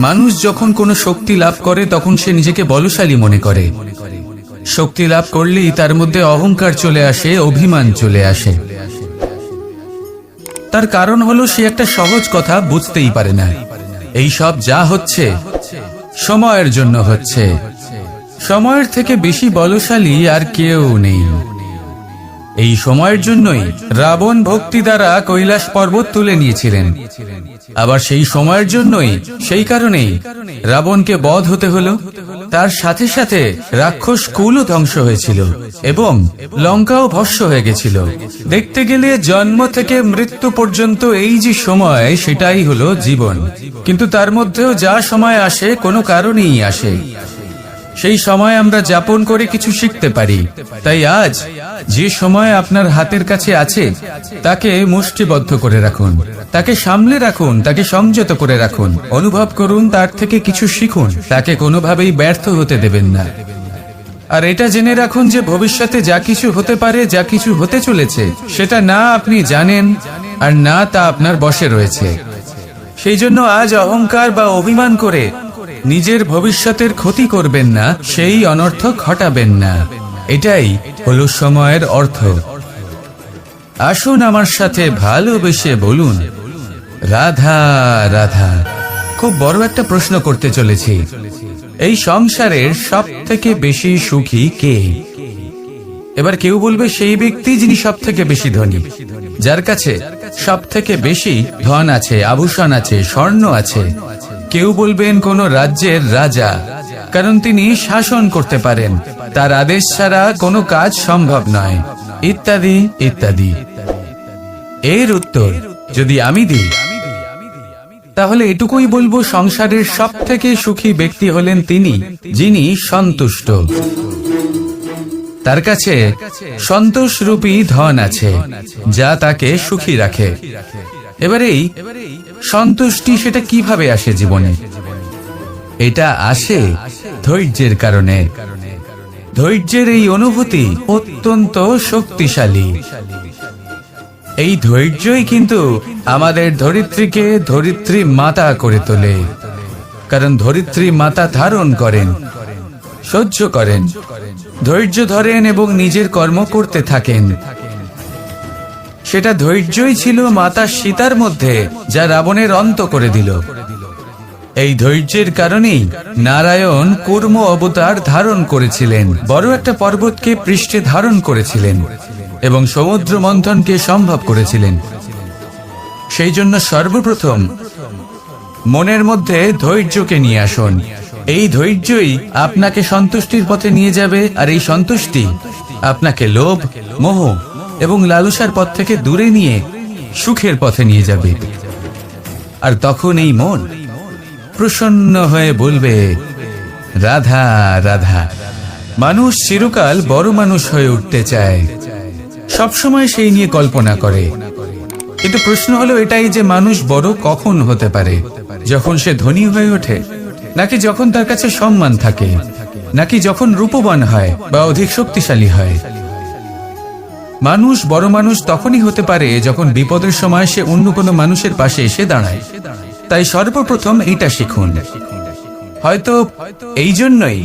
মানুষ যখন কোনো শক্তি লাভ করে তখন সে নিজেকে বলশালী মনে করে। শক্তি লাভ করলেই তার মধ্যে অহংকার চলে আসে, অভিমান চলে আসে। তার কারণ হলো সে একটা সহজ কথা বুঝতেই পারে না। এই সব যা হচ্ছে সময়ের জন্য হচ্ছে। সময়ের থেকে বেশি বলশালী আর কেউ নেই। এই সময়ের জন্যই রাবণ ভক্তি দ্বারা কৈলাস পর্বত তুলে নিয়েছিলেন। আবার সেই সময়ের জন্যই, সেই কারণেই রাবণকে বধ হতে হলো। তার সাথে সাথে রাক্ষস কুলও ধ্বংস হয়েছিল এবং লঙ্কাও ভস্ম হয়ে গেছিল। দেখতে গেলে জন্ম থেকে মৃত্যু পর্যন্ত এই যে সময়, সেটাই হলো জীবন। কিন্তু তার মধ্যেও যা সময় আসে কোনো কারণেই আসে। সেই সময় আমরা যাপন করে কিছু শিখতে পারি। তাই আজ যে সময় আপনার হাতের কাছে আছে তাকে মুষ্টিবদ্ধ করে রাখুন, তাকে সামলে রাখুন, তাকে সংযত করে রাখুন, অনুভব করুন, তার থেকে কিছু শিখুন। তাকে কোনোভাবেই ব্যর্থ হতে দেবেন না। আর এটা জেনে রাখুন যে ভবিষ্যতে যা কিছু হতে পারে, যা কিছু হতে চলেছে, সেটা না আপনি জানেন আর না তা আপনার বশে রয়েছে। সেই জন্য আজ অহংকার বা অভিমান করে নিজের ভবিষ্যতের ক্ষতি করবেন না, সেই অনর্থ ঘটাবেন না। এটাই হলো সময়ের অর্থ। আসুন আমার সাথে ভালোবেসে বলুন, রাধা রাধা। খুব বড় একটা প্রশ্ন করতে চলেছি। এই সংসারের সব থেকে বেশি সুখী কে? এবার কেউ বলবে সেই ব্যক্তি যিনি সব থেকে বেশি ধনী, যার কাছে সব থেকে বেশি ধন আছে, আভূষণ আছে, স্বর্ণ আছে। কেউ বলবেন কোন রাজ্যের রাজা, কারণ তিনি শাসন করতে পারেন, তার আদেশ ছাড়া কোনো কাজ সম্ভব নয়, ইত্যাদি ইত্যাদি। এর উত্তর যদি আমি দিই তাহলে এটুকুই বলবো, সংসারের সব থেকে সুখী ব্যক্তি হলেন তিনি যিনি সন্তুষ্ট। তার কাছে সন্তোষরূপী ধন আছে যা তাকে সুখী রাখে। এবারেই সন্তুষ্টি সেটা কিভাবে আসে জীবনে? এটা আসে ধৈর্যের কারণে। ধৈর্যের এই অনুভূতি অত্যন্ত শক্তিশালী। এই ধৈর্যই কিন্তু আমাদের ধরিত্রীকে ধরিত্রী মাতা করে তোলে। কারণ ধরিত্রী মাতা ধারণ করেন, সহ্য করেন, ধৈর্য ধরেন এবং নিজের কর্ম করতে থাকেন। সেটা ধৈর্যই ছিল মাতা সীতার মধ্যে, যা রাবণের অন্ত করে দিল। এই ধৈর্যের কারণেই নারায়ণ কুর্ম অবতার ধারণ করেছিলেন, বড় একটা পর্বতকে পৃষ্ঠে ধারণ করেছিলেন এবং সমুদ্র মন্থনকে সম্ভব করেছিলেন। সেই জন্য সর্বপ্রথম মনের মধ্যে ধৈর্যকে নিয়ে আসুন। এই ধৈর্যই আপনাকে সন্তুষ্টির পথে নিয়ে যাবে, আর এই সন্তুষ্টি আপনাকে লোভ, মোহ এবং লালসার পথ থেকে দূরে নিয়ে সুখের পথে নিয়ে যাবে। আর তখন এই মন প্রসন্ন হয়ে বলবে, রাধা রাধা। মানুষ চিরকাল বড় মানুষ হয়ে উঠতে চায়, সবসময় সেই নিয়ে কল্পনা করে। কিন্তু প্রশ্ন হলো এটাই যে মানুষ বড় কখন হতে পারে? যখন সে ধনী হয়ে ওঠে, নাকি যখন তার কাছে সম্মান থাকে, নাকি যখন রূপবান হয় বা অধিক শক্তিশালী হয়? মানুষ বড় মানুষ তখনই হতে পারে যখন বিপদের সময় সে অন্য কোনো মানুষের পাশে এসে দাঁড়ায়। তাই সর্বপ্রথম এইটা শিখুন। হয়তো এই জন্যই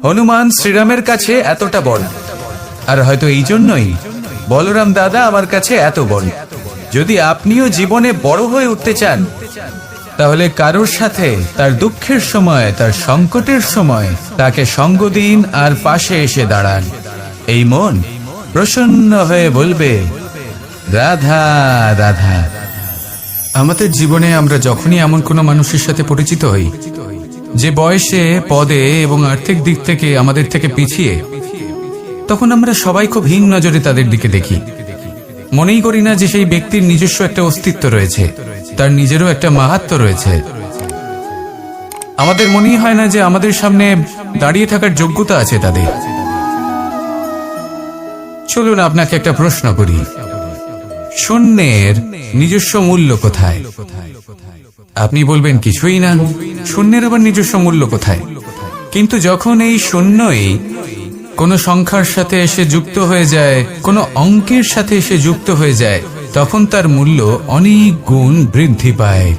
হনুমান শ্রীরামের কাছে এতটা বড়, আর হয়তো এই জন্যই বলরাম দাদা আমার কাছে এত বড়। যদি আপনিও জীবনে বড় হয়ে উঠতে চান, তাহলে কারোর সাথে তার দুঃখের সময়, তার সংকটের সময় তাকে সঙ্গ দিন আর পাশে এসে দাঁড়ান। এই মন প্রসন্ন হয়ে বলবে, রাধা রাধা। আমাদের জীবনে আমরা যখনই এমন কোনো মানুষের সাথে পরিচিত হই যে বয়সে, পদে এবং আর্থিক দিক থেকে আমাদের থেকে পিছিয়ে, তখন আমরা সবাই খুব হীন নজরে তাদের দিকে দেখি। মনেই করি না যে সেই ব্যক্তির নিজস্ব একটা অস্তিত্ব রয়েছে, তার নিজেরও একটা মাহাত্ম্য রয়েছে। আমাদের মনেই হয় না যে আমাদের সামনে দাঁড়িয়ে থাকার যোগ্যতা আছে তাদের। চলুন আপনাকে একটা প্রশ্ন করি, শূন্যের নিজস্ব মূল্য কোথায়? আপনি বলবেন কিছুই না। শূন্যের আবার নিজস্ব মূল্য কোথায়? কিন্তু যখন এই শূন্যই কোনো সংখ্যার সাথে এসে যুক্ত হয়ে যায়, কোনো অঙ্কের সাথে এসে যুক্ত হয়ে যায়, তখন তার মূল্য অনেক গুণ বৃদ্ধি পায়।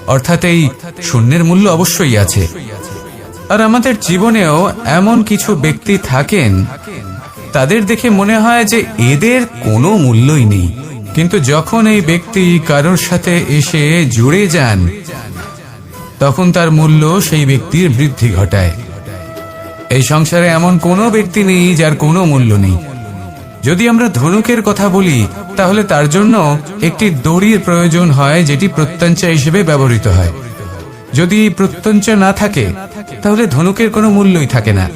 অর্থাৎ এই শূন্যের মূল্য অবশ্যই আছে। আর আমাদের জীবনেও এমন কিছু ব্যক্তি থাকেন, তাদের দেখে মনে হয় যে এদের কোনো মূল্যই নেই, কিন্তু যখন এই ব্যক্তি কারোর সাথে এসে জুড়ে যান তখন তার মূল্য সেই ব্যক্তির বৃদ্ধি ঘটায়। এই সংসারে এমন কোনো ব্যক্তি নেই যার কোনো মূল্য নেই। যদি আমরা ধনুকের কথা বলি তাহলে তার জন্য একটি দড়ির প্রয়োজন হয়, যেটি প্রত্যঞ্চা হিসেবে ব্যবহৃত হয়। যদি প্রত্যঞ্চা না থাকে তাহলে ধনুকের কোনো মূল্যই থাকে না।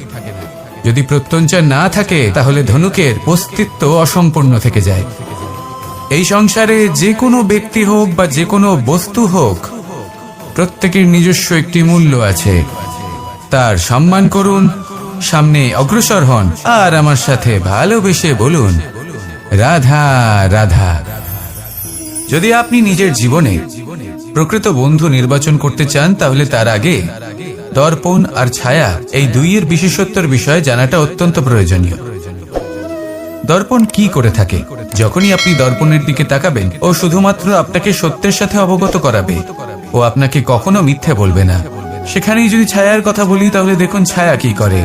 যদি প্রত্যঞ্চা না থাকে তাহলে ধনুকের অস্তিত্ব অসম্পূর্ণ থেকে যায়। এই সংসারে যে কোনো ব্যক্তি হোক বা যে কোনো বস্তু হোক, প্রত্যেকের নিজস্ব একটি মূল্য আছে। তার সম্মান করুন, সামনে অগ্রসর হন, আর আমার সাথে ভালোবেসে বলুন রাধা রাধা। যদি আপনি নিজের জীবনে প্রকৃত বন্ধু নির্বাচন করতে চান তাহলে তার আগে দর্পণ আর ছায়া এই দুইয়ের বিশেষত্বের বিষয়ে জানাটা অত্যন্ত প্রয়োজনীয়। দর্পণ কি করে থাকে? যখনই আপনি দর্পণের দিকে তাকাবেন, ও শুধুমাত্র আপনাকে সত্যের সাথে অবগত করাবে, ও আপনাকে কখনো মিথ্যে বলবে না। সেখানেই যদি ছায়ার কথা বলি তাহলে দেখুন ছায়া কি করে,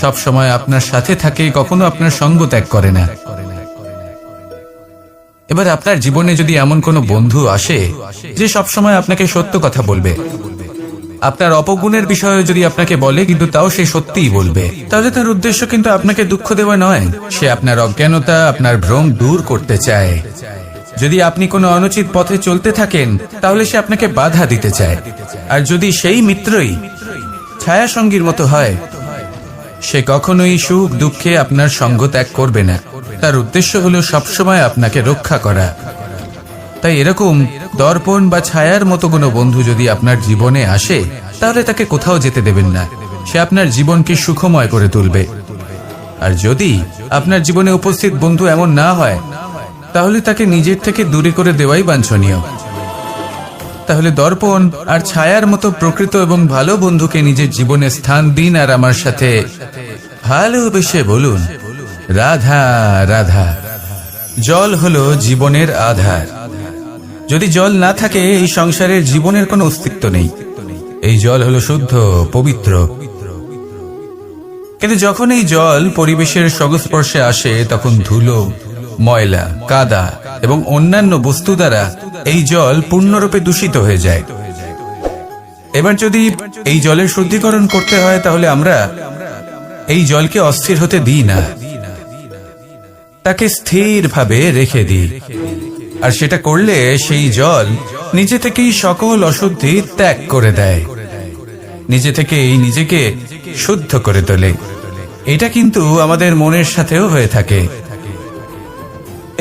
সব সময় আপনার সাথে থাকে, কখনো আপনার সঙ্গ ত্যাগ করে না। এবার আপনার জীবনে যদি এমন কোনো বন্ধু আসে যে সব সময় আপনাকে সত্য কথা বলবে, আপনার অপগুণের বিষয়ে যদি আপনাকে বলে কিন্তু তাও সে সত্যিই বলবে, তাহলে তার উদ্দেশ্য কিন্তু আপনাকে দুঃখ দেওয়া নয়, সে আপনার অজ্ঞানতা, আপনার ভ্রম দূর করতে চায়। যদি আপনি কোনো অনুচিত পথে চলতে থাকেন তাহলে সে আপনাকে বাধা দিতে চায়। আর যদি সেই মিত্রই ছায়া সঙ্গীর মতো হয়, সে কখনোই সুখ দুঃখে আপনার সঙ্গ ত্যাগ করবে না। তার উদ্দেশ্য হলো সবসময় আপনাকে রক্ষা করা। তাই এরকম দর্পণ বা ছায়ার মতো কোনো বন্ধু যদি আপনার জীবনে আসে তাহলে তাকে কোথাও যেতে দেবেন না, সে আপনার জীবনকে সুখময় করে তুলবে। আর যদি আপনার জীবনে উপস্থিত বন্ধু এমন না হয় তাহলে তাকে নিজের থেকে দূরে করে দেওয়াই বাঞ্ছনীয়। তাহলে দর্পণ আর ছায়ার মতো প্রকৃত এবং ভালো বন্ধুকে নিজের জীবনে স্থান দিন, আর আমার সাথে ভালোবেসে বলুন রাধা রাধা। জল হলো জীবনের আধার। যদি জল না থাকে এই সংসারের জীবনের কোনো অস্তিত্ব নেই। এই জল হলো শুদ্ধ, পবিত্র। কিন্তু যখন এই জল পরিবেশের সংস্পর্শে আসে তখন ধুলো, ময়লা, কাদা এবং অন্যান্য বস্তু দ্বারা এই জল পূর্ণরূপে দূষিত হয়ে যায়। এবার যদি এই জলের শুদ্ধিকরণ করতে হয় তাহলে আমরা এই জলকে অস্থির হতে দিই না, তাকে স্থিরভাবে রেখে দিই। আর সেটা করলে সেই জল নিজে থেকেই সকল অশুদ্ধি ত্যাগ করে দেয়, নিজে থেকেই নিজেকে শুদ্ধ করে তোলে। এটা কিন্তু আমাদের মনের সাথেও হয়ে থাকে।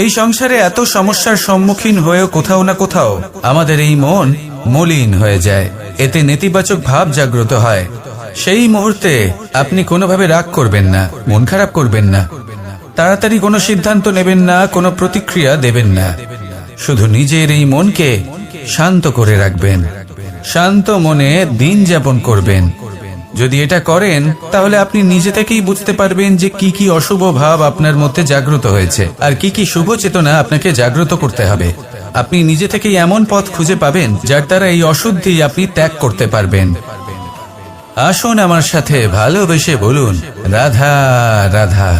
এই সংসারে এত সমস্যার সম্মুখীন হয়েও কোথাও না কোথাও আমাদের এই মন মলিন হয়ে যায়, এতে নেতিবাচক ভাব জাগ্রত হয়। সেই মুহূর্তে আপনি কোনোভাবে রাগ করবেন না, মন খারাপ করবেন না, তাড়াতাড়ি কোনো সিদ্ধান্ত নেবেন না, কোনো প্রতিক্রিয়া দেবেন না। শুধু নিজের এই মনকে শান্ত করে রাখবেন, শান্ত মনে দিন যাপন করবেন। যদি এটা করেন তাহলে আপনি নিজে থেকেই বুঝতে পারবেন যে কি কি অশুভ ভাব আপনার মধ্যে জাগ্রত হয়েছে আর কি কি শুভ চেতনা আপনাকে জাগ্রত করতে হবে। আপনি নিজে থেকেই এমন পথ খুঁজে পাবেন যার দ্বারা এই অশুদ্ধি আপনি ত্যাগ করতে পারবেন। আসুন আমার সাথে ভালোবেসে বলুন রাধা রাধা।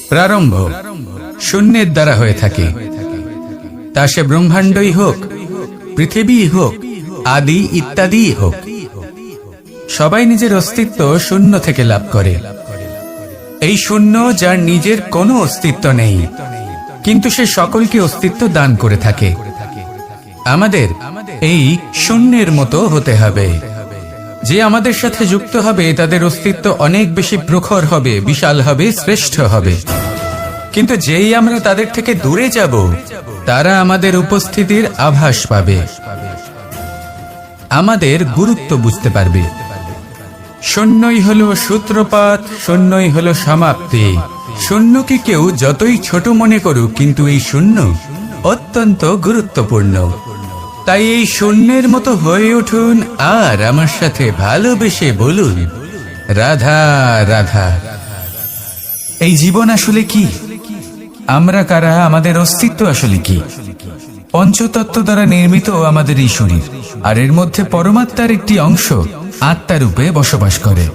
প্রারম্ভ শূন্যের দ্বারা হয়ে থাকে, তা সে ব্রহ্মাণ্ডই হোক, পৃথিবী হোক, আদি ইত্যাদি হোক, সবাই নিজের অস্তিত্ব শূন্য থেকে লাভ করে। এই শূন্য যার নিজের কোনো অস্তিত্ব নেই, কিন্তু সে সকলকে অস্তিত্ব দান করে থাকে। আমাদের এই শূন্যের মতো হতে হবে। যে আমাদের সাথে যুক্ত হবে তাদের অস্তিত্ব অনেক বেশি প্রখর হবে, বিশাল হবে, শ্রেষ্ঠ হবে। কিন্তু যেই আমরা তাদের থেকে দূরে যাব তারা আমাদের উপস্থিতির আভাস পাবে, আমাদের গুরুত্ব বুঝতে পারবে। শূন্যই হলো সূত্রপাত, শূন্যই হলো সমাপ্তি। শূন্যকে কেউ যতই ছোট মনে করুক, কিন্তু এই শূন্য অত্যন্ত গুরুত্বপূর্ণ। তাই এই শূন্যের মতো হয়ে উঠুন আর আমার সাথে ভালোবেসে বলুন রাধা রাধা। এই জীবন আসলে কি? আমরা কারা? আমাদের অস্তিত্ব আসলে কি? পঞ্চতত্ত্ব দ্বারা নির্মিত আমাদের এই শরীর, আর এর মধ্যে পরমাত্মার একটি অংশ আত্মারূপে বসবাস করে।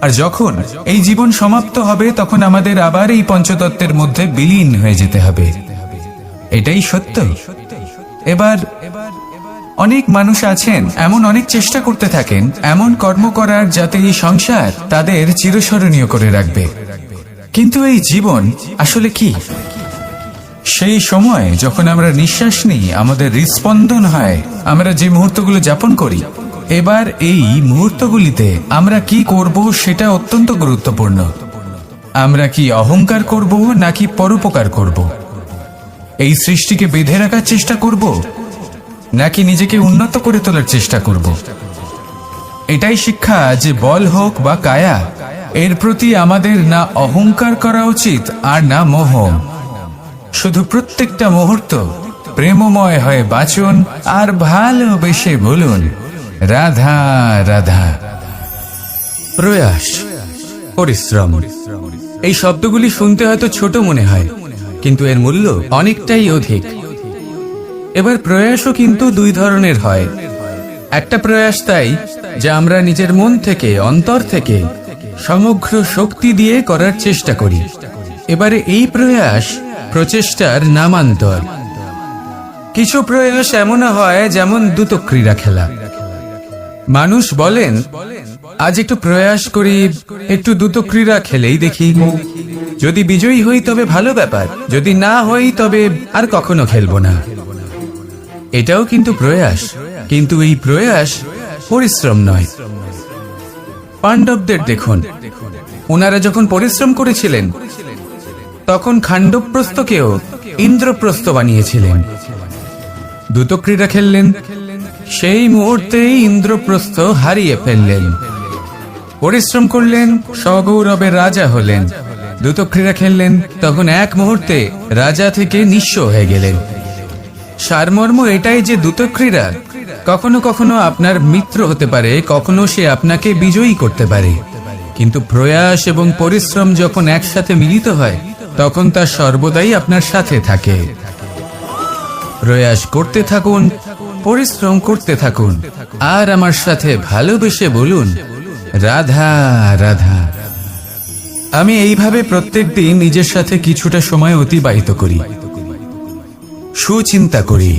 আর যখন এই জীবন সমাপ্ত হবে তখন আমাদের আবার এই পঞ্চতত্ত্বের মধ্যে বিলীন হয়ে যেতে হবে। এটাই সত্য। এবার অনেক মানুষ আছেন এমন অনেক চেষ্টা করতে থাকেন এমন কর্ম করার যাতে এই সংসার তাদের চিরস্মরণীয় করে রাখবে। কিন্তু এই জীবন আসলে কি? সেই সময় যখন আমরা নিঃশ্বাস নিই, আমাদের হৃৎস্পন্দন হয়, আমরা যে মুহূর্তগুলো যাপন করি, এবার এই মুহূর্তগুলিতে আমরা কি করব সেটা অত্যন্ত গুরুত্বপূর্ণ। আমরা কি অহংকার করব নাকি পরোপকার করব? এই সৃষ্টিকে বেঁধে রাখার চেষ্টা করব নাকি নিজেকে উন্নত করে তোলার চেষ্টা করব? এটাই শিক্ষা যে বল হোক বা কায়া, এর প্রতি আমাদের না অহংকার করা উচিত আর না মোহ। শুধু প্রত্যেকটা মুহূর্ত প্রেমময় হয়ে বাঁচুন আর ভালোবেসে বলুন রাধা রাধা। প্রয়াস, পরিশ্রম, এই শব্দগুলি শুনতে হয়তো ছোট মনে হয়, কিন্তু এর মূল্য অনেকটাই অধিক। এবার প্রয়াসও কিন্তু দুই ধরনের হয়। একটা প্রয়াস তাই যা আমরা নিজের মন থেকে, অন্তর থেকে সমগ্র শক্তি দিয়ে করার চেষ্টা করি। এবারে এই প্রয়াস প্রচেষ্টার নামান্তর। কিছু প্রয়াস এমন হয় যেমন দ্রুতক্রীড়া খেলা। মানুষ বলেন আজ একটু প্রয়াস করি, একটু দ্রুতক্রীড়া খেলেই দেখি, যদি বিজয়ী হই তবে ভালো ব্যাপার, যদি না হই তবে আর কখনো খেলবো না। এটাও কিন্তু প্রয়াস, কিন্তু এই প্রয়াস পরিশ্রম নয়। পাণ্ডবদের দেখুন, ওনারা যখন পরিশ্রম করেছিলেন তখন খাণ্ডবপ্রস্থকেও ইন্দ্রপ্রস্থ বানিয়েছিলেন। দ্রুতক্রীড়া খেললেন, সেই মুহূর্তেই ইন্দ্রপ্রস্থ হারিয়ে ফেললেন। পরিশ্রম করলেন, সগৌরবের রাজা হলেন। দ্রুতক্রীড়া খেললেন, তখন এক মুহূর্তে রাজা থেকে নিঃস্ব হয়ে গেলেন। সারমর্ম এটাই যে দ্রুতক্রীড়া কখনো কখনো আপনার মিত্র হতে পারে, কখনো সে আপনাকে বিজয়ী করতে পারে, কিন্তু প্রয়াস এবং পরিশ্রম যখন একসাথে মিলিত হয় তখন তা সর্বদাই আপনার সাথে থাকে। প্রয়াস করতে থাকুন, পরিশ্রম করতে থাকুন, আর আমার সাথে ভালোবেসে বলুন রাধা রাধা। আমি এইভাবে প্রত্যেকদিন নিজের সাথে কিছুটা সময় অতিবাহিত করি, সুচিন্তা করি,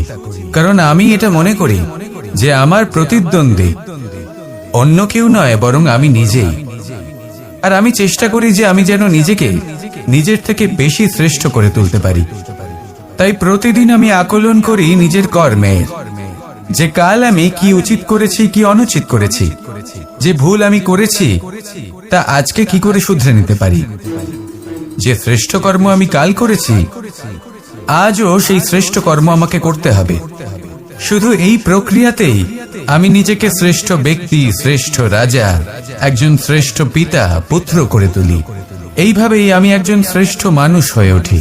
কারণ আমি এটা মনে করি যে আমার প্রতিদ্বন্দ্বী অন্য কেউ নয় বরং আমি নিজেই। আর আমি চেষ্টা করি যে আমি যেন নিজেকে নিজের থেকে বেশি শ্রেষ্ঠ করে তুলতে পারি। তাই প্রতিদিন আমি আকলন করি নিজের কর্মের, যে কাল আমি কি উচিত করেছি কি অনুচিত করেছি, যে ভুল আমি করেছি তা আজকে কি করে শুধরে নিতে পারি। যে শ্রেষ্ঠ কর্ম আমি কাল করেছি আজও সেই শ্রেষ্ঠ কর্ম আমাকে করতে হবে। শুধু এই প্রক্রিয়াতেই আমি নিজেকে শ্রেষ্ঠ ব্যক্তি, শ্রেষ্ঠ রাজা, একজন শ্রেষ্ঠ পিতা, পুত্র করে তুলি। এইভাবেই আমি একজন শ্রেষ্ঠ মানুষ হয়ে উঠি।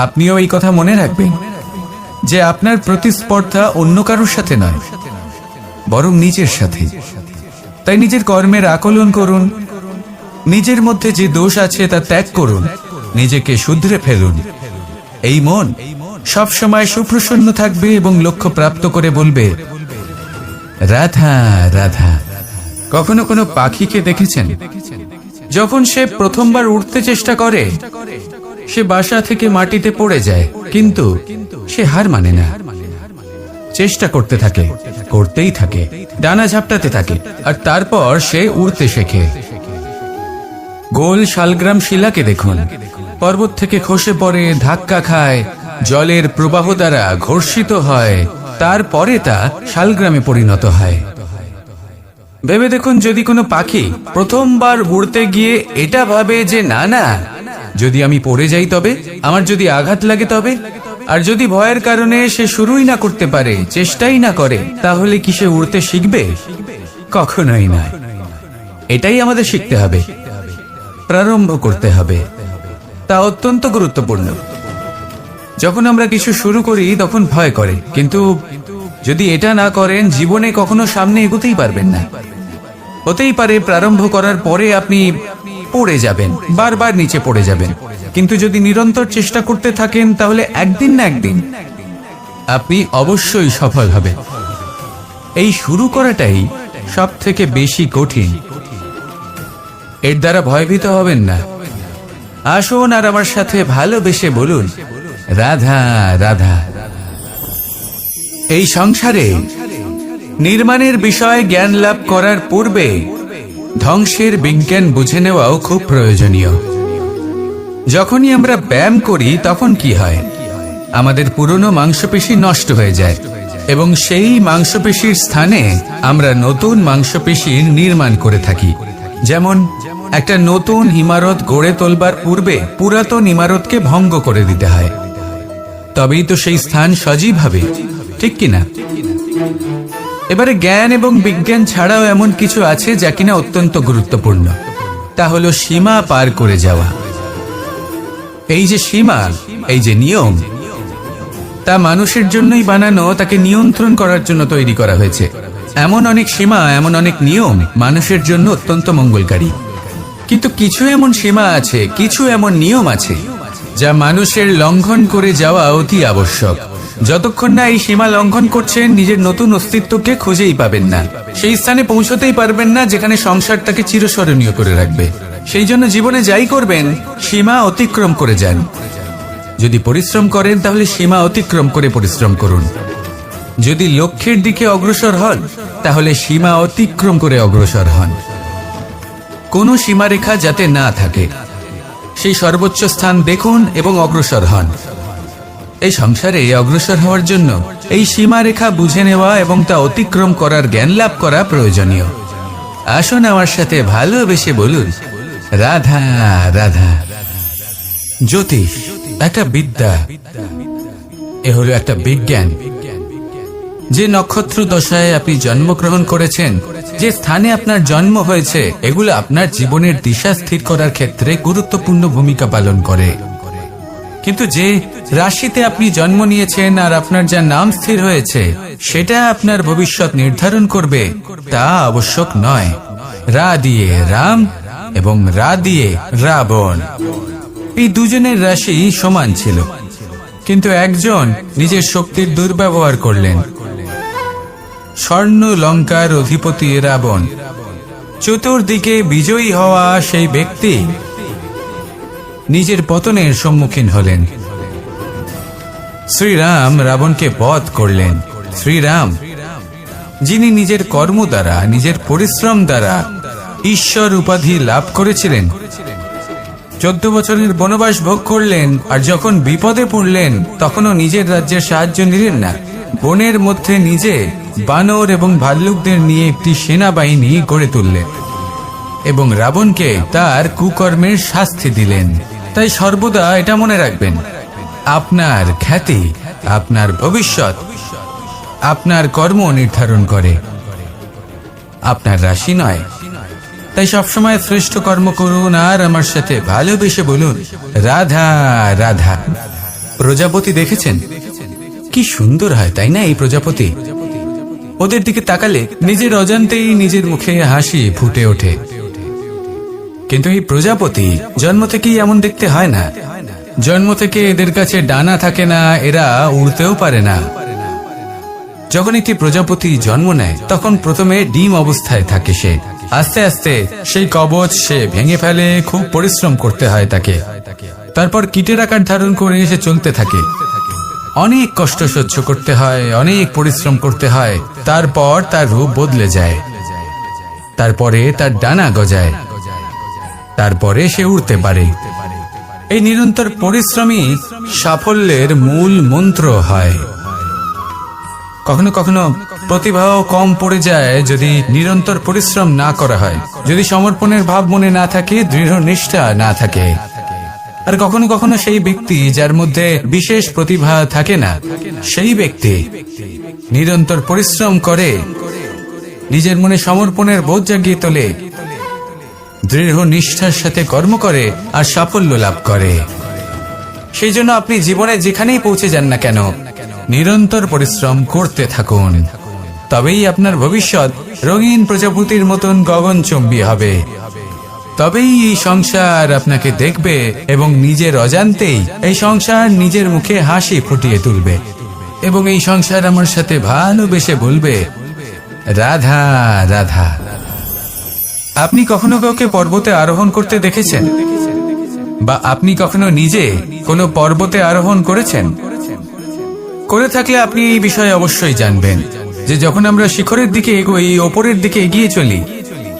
আপনিও এই কথা মনে রাখবেন যে আপনার প্রতিস্পর্ধা অন্য কারোর সাথে নয় বরং নিজের সাথে। তাই নিজের কর্মের আকলন করুন, নিজের মধ্যে যে দোষ আছে তা ত্যাগ করুন, নিজেকে শুধরে ফেলুন। এই মন সব সময় সুপ্রসন্ন থাকবে এবং লক্ষ্য প্রাপ্ত করে বলবে রাধা রাধা। কখনো কোনো পাখিকে দেখেছেন? যখন সে প্রথমবার উঠতে চেষ্টা করে সে বাসা থেকে মাটিতে পড়ে যায়, কিন্তু সে হার মানে না, চেষ্টা করতে থাকে, করতেই থাকে, ডানা ঝাপটাতে থাকে, আর তারপর সে উড়তে শেখে। গোল শালগ্রাম শিলাকে দেখুন, পর্বত থেকে খসে পড়ে, ধাক্কা খায়, জলের প্রবাহ দ্বারা ঘর্ষিত হয়, তারপরে তা শালগ্রামে পরিণত হয়। ভেবে দেখুন, যদি কোনো পাখি প্রথমবার উড়তে গিয়ে এটা ভাবে যে না না, যদি আমি পড়ে যাই তবে, আমার যদি আঘাত লাগে তবে, আর যদি ভয়ের কারণে সে শুরুই না করতে পারে, চেষ্টাই না করে, তাহলে কি সে উড়তে শিখবে? কখনোই না। এটাই আমাদের শিখতে হবে, প্রারম্ভ করতে হবে। তা অত্যন্ত গুরুত্বপূর্ণ। যখন আমরা কিছু শুরু করি তখন ভয় করে, কিন্তু যদি এটা না করেন জীবনে কখনো সামনে এগোতেই পারবেন না। হতেই পারে প্রারম্ভ করার পরে আপনি পড়ে যাবেন, বারবার নিচে পড়ে যাবেন, কিন্তু যদি নিরন্তর চেষ্টা করতে থাকেন তাহলে একদিন না একদিন আপনি অবশ্যই সফল হবেন। এই শুরু করাটাই সব থেকে বেশি কঠিন। এর দ্বারা ভয়ভীত হবেন না। আসুন আর আমার সাথে ভালোবেসে বলুন, রাধা রাধা। এই সংসারে নির্মাণের বিষয়ে জ্ঞান লাভ করার পূর্বে ধ্বংসের বিজ্ঞান বুঝে নেওয়াও খুব প্রয়োজনীয়। যখনই আমরা ব্যায়াম করি তখন কি হয়? আমাদের পুরনো মাংসপেশি নষ্ট হয়ে যায় এবং সেই মাংসপেশির স্থানে আমরা নতুন মাংসপেশির নির্মাণ করে থাকি। যেমন একটা নতুন ইমারত গড়ে তোলবার পূর্বে পুরাতন ইমারতকে ভঙ্গ করে দিতে হয়, তবেই তো সেই স্থান সজীব হবে, ঠিক কিনা? এবারে জ্ঞান এবং বিজ্ঞান ছাড়াও এমন কিছু আছে যা কিনা অত্যন্ত গুরুত্বপূর্ণ। তা হলো সীমা পার করে যাওয়া। এই যে সীমা, এই যে নিয়ম, তা মানুষের জন্যই বানানো, তাকে নিয়ন্ত্রণ করার জন্য তৈরি করা হয়েছে। এমন অনেক সীমা, এমন অনেক নিয়ম মানুষের জন্য অত্যন্ত মঙ্গলকারী। কিন্তু কিছু এমন সীমা আছে, কিছু এমন নিয়ম আছে যা মানুষের লঙ্ঘন করে যাওয়া অতি আবশ্যক। যতক্ষণ না এই সীমা লঙ্ঘন করছেন, নিজের নতুন অস্তিত্বকে খুঁজেই পাবেন না, সেই স্থানে পৌঁছতেই পারবেন না যেখানে সংসার তাকে চিরস্মরণীয় করে রাখবে। সেই জন্য জীবনে যাই করবেন, সীমা অতিক্রম করে যান। যদি পরিশ্রম করেন তাহলে সীমা অতিক্রম করে পরিশ্রম করুন। যদি লক্ষ্যের দিকে অগ্রসর হন তাহলে সীমা অতিক্রম করে অগ্রসর হন। কোনো সীমারেখা যাতে না থাকে, সেই সর্বোচ্চ স্থান দেখুন এবং অগ্রসর হন। এই সংসারে অগ্রসর হওয়ার জন্য এই সীমারেখা বুঝে নেওয়া এবং তা অতিক্রম করার জ্ঞান লাভ করা প্রয়োজনীয়। আসুন আমার সাথে ভালোবেসে বলুন, রাধা রাধা। জ্যোতিষ একটা বিদ্যা, এ হলো একটা বিজ্ঞান। যে নক্ষত্র দশায় আপনি জন্মগ্রহণ করেছেন, যে স্থানে আপনার জন্ম হয়েছে, এগুলো আপনার জীবনের দিশা স্থির করার ক্ষেত্রে গুরুত্বপূর্ণ ভূমিকা পালন করে। কিন্তু যে রাশিতে আপনি জন্ম নিয়েছেন আর আপনার যা নাম স্থির হয়েছে, সেটা আপনার ভবিষ্যৎ নির্ধারণ করবে তা আবশ্যক নয়। রা দিয়ে রাম এবং রা দিয়ে রাবণ, এই দুজনের রাশি সমান ছিল, কিন্তু একজন নিজের শক্তির দুর্ব্যবহার করলেন। স্বর্ণ লঙ্কার অধিপতি রাবণ, চতুর্দিকে বিজয়ী হওয়া সেই ব্যক্তি নিজের পতনের সম্মুখীন হলেন। শ্রীরাম রাবণকে বধ করলেন। শ্রীরাম, যিনি নিজের কর্ম দ্বারা, নিজের পরিশ্রম দ্বারা ঈশ্বর উপাধি লাভ করেছিলেন, 14 বছরের বনবাস ভোগ করলেন, আর যখন বিপদে পড়লেন তখনও নিজের রাজ্যের সাহায্য নিলেন না। বনের মধ্যে নিজে বানর এবং ভাল্লুকদের নিয়ে একটি সেনাবাহিনী গড়ে তুললেন এবং রাবণকে তার কুকর্মের শাস্তি দিলেন। তাই সর্বদা এটা মনে রাখবেন, আপনার খ্যাতি, আপনার ভবিষ্যৎ আপনার কর্ম নির্ধারণ করে, আপনার রাশি নয়। তাই সবসময় শ্রেষ্ঠ কর্ম করুন আর আমার সাথে ভালোবেসে বলুন, রাধা রাধা। প্রজাপতি দেখেছেন কি সুন্দর হয়, তাই না? এই প্রজাপতি, ওদের দিকে তাকালে নিজের অজান্তেই নিজের মুখে হাসি ফুটে ওঠে। কিন্তু এই প্রজাপতি জন্ম থেকেই এমন দেখতে হয় না। জন্ম থেকে এদের কাছে ডানা থাকে না, এরা উড়তেও পারে না। যখন একটি প্রজাপতি জন্ম নেয় তখন প্রথমে ডিম অবস্থায় থাকে সে। আস্তে আস্তে সেই কবচ সে ভেঙে ফেলে, খুব পরিশ্রম করতে হয় তাকে। তারপর কীটের আকার ধারণ করে সে চলতে থাকে, অনেক কষ্ট সহ্য করতে হয়, অনেক পরিশ্রম করতে হয়। তারপর তার রূপ বদলে যায়, তারপরে তার ডানা গজায়, তারপরে সে উড়তে পারে। এই নিরন্তর পরিশ্রমই সাফল্যের মূল মন্ত্র হয়। কখনো কখনো প্রতিভাও কম পড়ে যায় যদি নিরন্তর পরিশ্রম না করা হয়, যদি সমর্পণের ভাব মনে না থাকে, দৃঢ় নিষ্ঠা না থাকে। আর কখনো কখনো সেই ব্যক্তি যার মধ্যে বিশেষ প্রতিভা থাকে না, সেই ব্যক্তি নিরন্তর পরিশ্রম করে, নিজের মনে সমর্পণের বোধ জাগিয়ে তোলে, দৃঢ় নিষ্ঠার সাথে কর্ম করে আর সাফল্য লাভ করে। সেই জন্য আপনি জীবনে যেখানেই পৌঁছে যান না কেন, নিরন্তর পরিশ্রম করতে থাকুন, তবেই আপনার ভবিষ্যৎ রঙিন প্রজাপতির মতন গগনচুম্বী হবে। তবেই এই সংসার আপনাকে দেখবে এবং নিজের অজান্তেই এই সংসার নিজের মুখে হাসি ফুটিয়ে তুলবে। এবং এই সংসার আমার সাথে ভালোবেসে বলবে, রাধা রাধা। আপনি কখনো কাউকে পর্বতে আরোহণ করতে দেখেছেন? বা আপনি কখনো নিজে কোনো পর্বতে আরোহণ করেছেন? করে থাকলে আপনি এই বিষয়ে অবশ্যই জানবেন যে যখন আমরা শিখরের দিকে এগোই, ওপরের দিকে এগিয়ে চলি,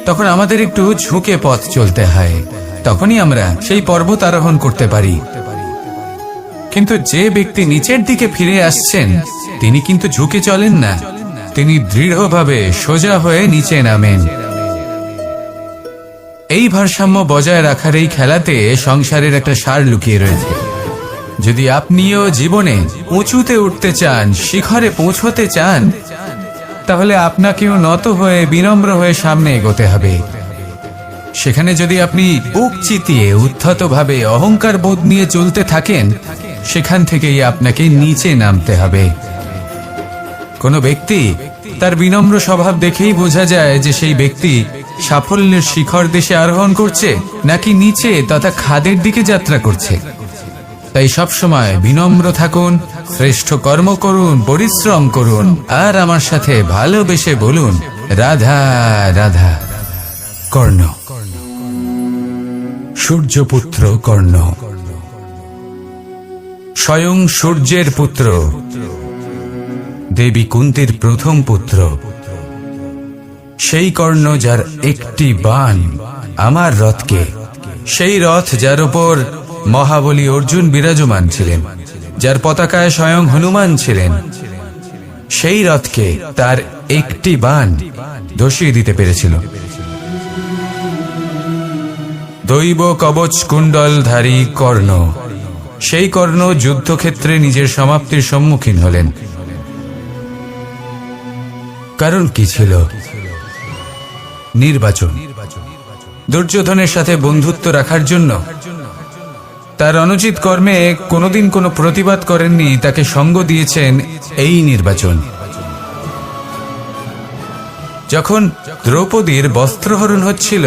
তখন আমাদের একটু ঝুঁকে পথ চলতে হয়, তখনই আমরা সেই পর্বত আরোহণ করতে পারি। কিন্তু যে ব্যক্তি নিচের দিকে ফিরে আসছেন, তিনি কিন্তু ঝুঁকে চলেন না, তিনি দৃঢ়ভাবে সোজা হয়ে নিচে নামেন। এই ভারসাম্য বজায় রাখার এই খেলাতে সংসারের একটা সার লুকিয়ে রয়েছে। যদি আপনিও জীবনে উঁচুতে উঠতে চান, শিখরে পৌঁছতে চান, তাহলে আপনাকেও নত হয়ে বিনম্র হয়ে সামনে এগোতে হবে। সেখানে যদি আপনি বুক চিতিয়ে উদ্ধতভাবে অহংকার বোধ নিয়ে চলতে থাকেন, সেখান থেকেই আপনাকে নিচে নামতে হবে। কোনো ব্যক্তি তার বিনম্র স্বভাব দেখেই বোঝা যায় যে সেই ব্যক্তি সাফল্যের শিখর দেশে আরোহণ করছে নাকি নিচে তথা খাদের দিকে যাত্রা করছে। তাই সবসময় বিনম্র থাকুন, শ্রেষ্ঠ কর্ম করুন, পরিশ্রম করুন, আর আমার সাথে ভালোবেসে বলুন, রাধা রাধা। কর্ণ, সূর্যপুত্র কর্ণ, স্বয়ং সূর্যের পুত্র, দেবী কুন্তীর প্রথম পুত্র। সেই কর্ণ যার একটি বাণ আমার রথকে, সেই রথ যার উপর মহাবলী অর্জুন বিরাজমান ছিলেন, যার পতাকায় স্বয়ং হনুমান ছিলেন, সেই রথকে তার একটি বাণ ধসিয়ে দিতে পেরেছিল। দৈব কবচ কুণ্ডলধারী কর্ণ, সেই কর্ণ যুদ্ধক্ষেত্রে নিজের সমাপ্তির সম্মুখীন হলেন। কারণ কি ছিল? নির্বাচন। দুর্যোধনের সাথে বন্ধুত্ব রাখার জন্য তার অনুচিত কর্মে কোনোদিন কোনো প্রতিবাদ করেননি, তাকে সঙ্গ দিয়েছেন এই নির্বাচন। যখন দ্রৌপদীর বস্ত্রহরণ হচ্ছিল,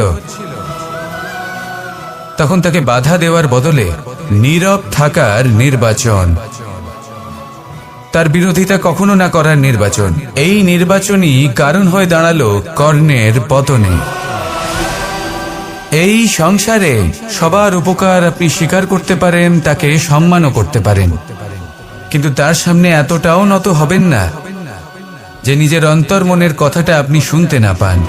তখন তাকে বাধা দেওয়ার বদলে নীরব থাকার নির্বাচন, তার বিরোধিতা কখনো না করার নির্বাচন, এই নির্বাচনই কারণ হয়ে দাঁড়ালো কর্ণের পতনে। এই সংসারে সবার উপকার আপনি স্বীকার করতে পারেন, তাকে সম্মানও করতে পারেন, কিন্তু তার সামনে এতটাও নত হবেন না যে নিজের অন্তর মনের কথাটা আপনি শুনতে না পান।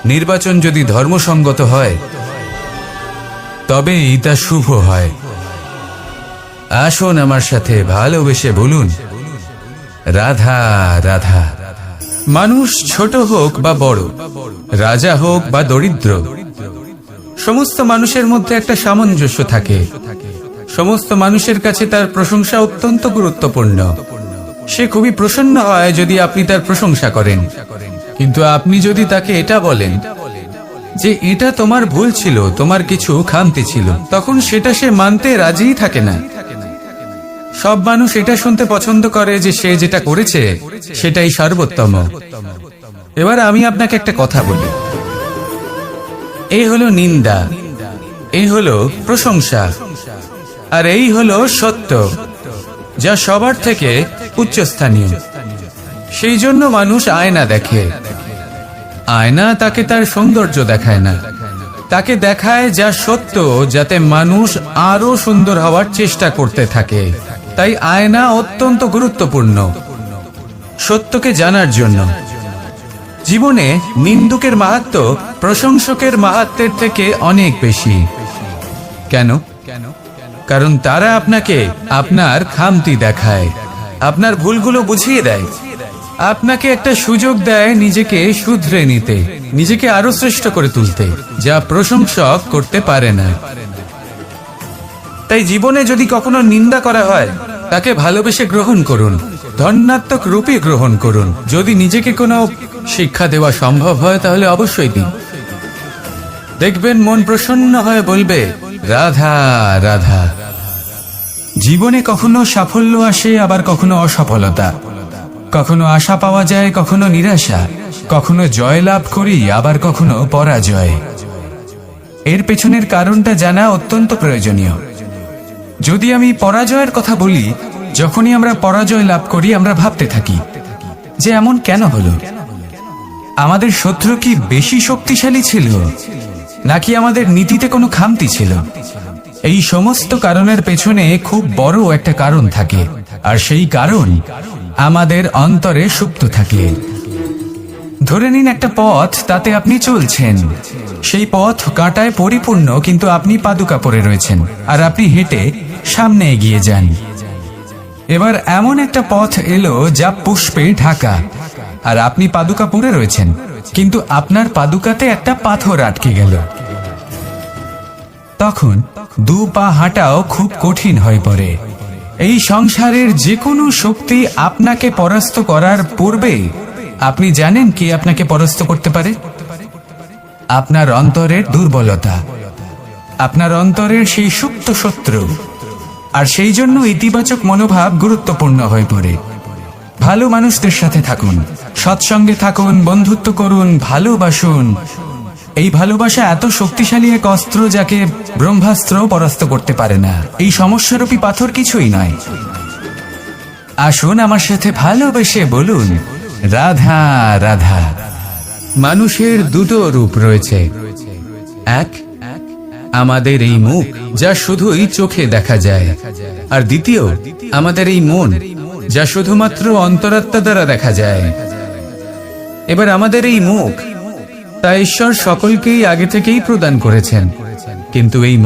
নির্বাচন যদি ধর্মসঙ্গত হয়, তবেই তা শুভ হয়। আসুন আমার সাথে ভালোবেসে বলুন, রাধা রাধা। মানুষ ছোট হোক বা বড়, রাজা হোক বা দরিদ্র, সমস্ত মানুষের মধ্যে একটা সামঞ্জস্য থাকে। সমস্ত মানুষের কাছে তার প্রশংসা অত্যন্ত গুরুত্বপূর্ণ। সে খুবই প্রসন্ন হয় যদি আপনি তার প্রশংসা করেন, কিন্তু আপনি যদি তাকে এটা বলেন যে এটা তোমার ভুল ছিল, তোমার কিছু খামতি ছিল, তখন সেটা সে মানতে রাজিই থাকে না। সব মানুষ এটা শুনতে পছন্দ করে যে সে যেটা করেছে সেটাই সর্বোত্তম। এবার আমি আপনাকে একটা কথা বলি, এই হলো নিন্দা, এই হলো প্রশংসা, আর এই হলো সত্য, যা সবার থেকে উচ্চস্থানীয়। সেই জন্য মানুষ আয়না দেখে। আয়না তাকে তার সৌন্দর্য দেখায় না, তাকে দেখায় যা সত্য, যাতে মানুষ আরো সুন্দর হওয়ার চেষ্টা করতে থাকে। তাই আয়না অত্যন্ত গুরুত্বপূর্ণ সত্যকে জানার জন্য। জীবনে নিন্দুকের মাহাত্ম্য প্রশংসকের মাহাত্ম্যের থেকে অনেক বেশি। কেন? কারণ তারা আপনাকে আপনার খামতি দেখায়, আপনার ভুলগুলো বুঝিয়ে দেয়, আপনাকে একটা সুযোগ দেয় নিজেকে শুধরে নিতে, নিজেকে আরো শ্রেষ্ঠ করে তুলতে, যা প্রশংসক করতে পারে না। তাই জীবনে যদি কখনো নিন্দা করা হয়, তাকে ভালোবেসে গ্রহণ করুন, ধন্যাত্মক রূপে গ্রহণ করুন। যদি নিজেকে কোনো শিক্ষা দেওয়া সম্ভব হয়, তাহলে অবশ্যই দিন। দেখবেন মন প্রসন্ন হয়ে বলবে, রাধা রাধা। জীবনে কখনো সাফল্য আসে, আবার কখনো অসফলতা, কখনো আশা পাওয়া যায়, কখনো নিরাশা, কখনো জয় লাভ করি, আবার কখনো পরাজয়। এর পেছনের কারণটা জানা অত্যন্ত প্রয়োজনীয়। যদি আমি পরাজয়ের কথা বলি, যখনই আমরা পরাজয় লাভ করি আমরা ভাবতে থাকি যে এমন কেন হলো। আমাদের শত্রু কি বেশি শক্তিশালী ছিল, নাকি আমাদের নীতিতে কোনো খামতি ছিল? এই সমস্ত কারণের পেছনে খুব বড় একটা কারণ থাকে, আর সেই কারণ আমাদের অন্তরে সুপ্ত থাকে। ধরে নিন একটা পথ, তাতে আপনি চলছেন, সেই পথ কাঁটায় পরিপূর্ণ, কিন্তু আপনি পাদুকা পরে রয়েছেন আর আপনি হেঁটে সামনে এগিয়ে যান। এবার এমন একটা পথ এলো যা পুষ্পে ঢাকা, আর আপনি পাদুকা পরে রয়েছেন, কিন্তু আপনার পাদুকাতে একটা পাথর আটকে গেল। তখন দু পা হাঁটাও খুব কঠিন হয়ে পড়ে। এই সংসারের যে কোনো শক্তি আপনাকে পরাস্ত করার পূর্বে আপনি জানেন কে আপনাকে পরাস্ত করতে পারে? আপনার অন্তরের দুর্বলতা, আপনার অন্তরের সেই সুপ্ত শত্রু। আর সেই জন্য ইতিবাচক মনোভাব গুরুত্বপূর্ণ হয়ে পড়ে। ভালো মানুষদের সাথে থাকুন, সৎসঙ্গে থাকুন, বন্ধুত্ব করুন, ভালোবাসুন। এই ভালোবাসা এত শক্তিশালী এক অস্ত্র যাকে ব্রহ্মাস্ত্র পরাস্ত করতে পারে না। এই সমস্যারূপী পাথর কিছুই নয়। আসুন আমার সাথে ভালোবেসে বলুন, রাধা রাধা। মানুষের দুটো রূপ রয়েছে। এক, আমাদের এই মুখ যা শুধুই চোখে দেখা যায়, আর দ্বিতীয় আমাদের এই মন যা শুধুমাত্র অন্তরাত্মা দ্বারা দেখা যায়। এবার আমাদের এই মুখ তা ঈশ্বর সকলকেই আগে থেকেই প্রদান করেছেন, কিন্তু এই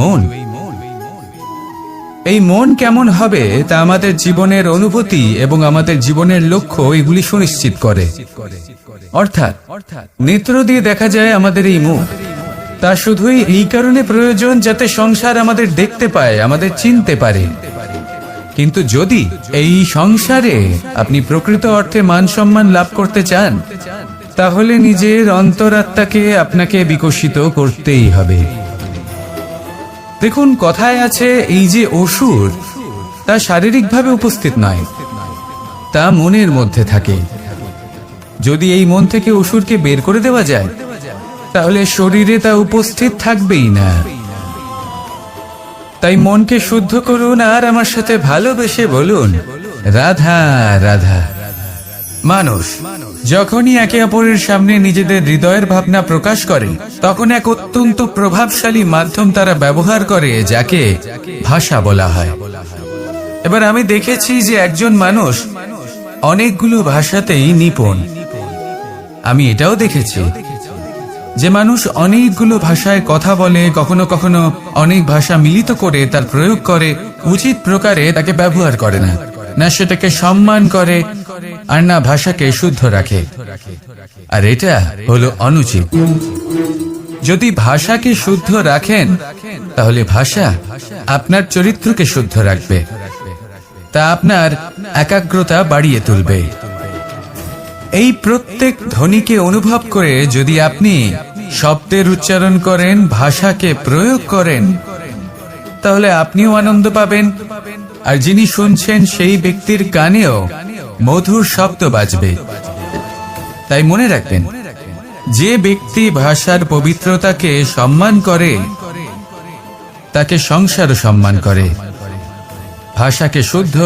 মন কেমন হবে তা আমাদের জীবনের অনুভূতি এবং আমাদের জীবনের লক্ষ্য এগুলি সুনিশ্চিত করে। অর্থাৎ নেত্র দিয়ে দেখা যায় আমাদের এই মুখ, তা শুধুই এই কারণে প্রয়োজন যাতে সংসার আমাদের দেখতে পায়, আমাদের চিনতে পারে। কিন্তু যদি এই সংসারে আপনি প্রকৃত অর্থে মান সম্মান লাভ করতে চান, তাহলে নিজের অন্তরাত্মাকে আপনাকে বিকশিত করতেই হবে। দেখুন, কথায় আছে এই যে অসুর, তা শারীরিকভাবে উপস্থিত নয়, তা মনের মধ্যে থাকে। যদি এই মন থেকে অসুরকে বের করে দেওয়া যায়, তাহলে শরীরে তা উপস্থিত থাকবেই না। তাই মনকে শুদ্ধ করুন আর আমার সাথে ভালোবেসে বলুন, রাধা রাধা। মানুষ যখনই একে অপরের সামনে নিজেদের হৃদয়ের ভাবনা প্রকাশ করে, তখন এক অত্যন্ত প্রভাবশালী মাধ্যম তারা ব্যবহার করে, যাকে ভাষা বলা হয়। এবার আমি দেখেছি যে একজন মানুষ অনেকগুলো ভাষাতেই নিপুণ। আমি এটাও দেখেছি যে মানুষ অনেকগুলো ভাষায় কথা বলে, কখনো কখনো অনেক ভাষা মিলিত করে তার প্রয়োগ করে, উচিত প্রকারে তাকে ব্যবহার করে না, না সেটাকে সম্মান করে, আর না ভাষাকে শুদ্ধ রাখে। আর এটা হলো অনুচিত। যদি ভাষাকে শুদ্ধ রাখেন, তাহলে ভাষা আপনার চরিত্রকে শুদ্ধ রাখবে, তা আপনার একাগ্রতা বাড়িয়ে তুলবে। এই প্রত্যেক ধ্বনিকে অনুভব করে যদি আপনি শব্দের উচ্চারণ করেন, ভাষাকে প্রয়োগ করেন, তাহলে আপনিও আনন্দ পাবেন, আর যিনি শুনছেন সেই ব্যক্তির কানেও মধুর শব্দ বাজবে। তাই মনে রাখবেন, যে ব্যক্তি ভাষার পবিত্রতাকে সম্মান করে, তাকে সংসারও সম্মান করে। ভাষাকে শুদ্ধ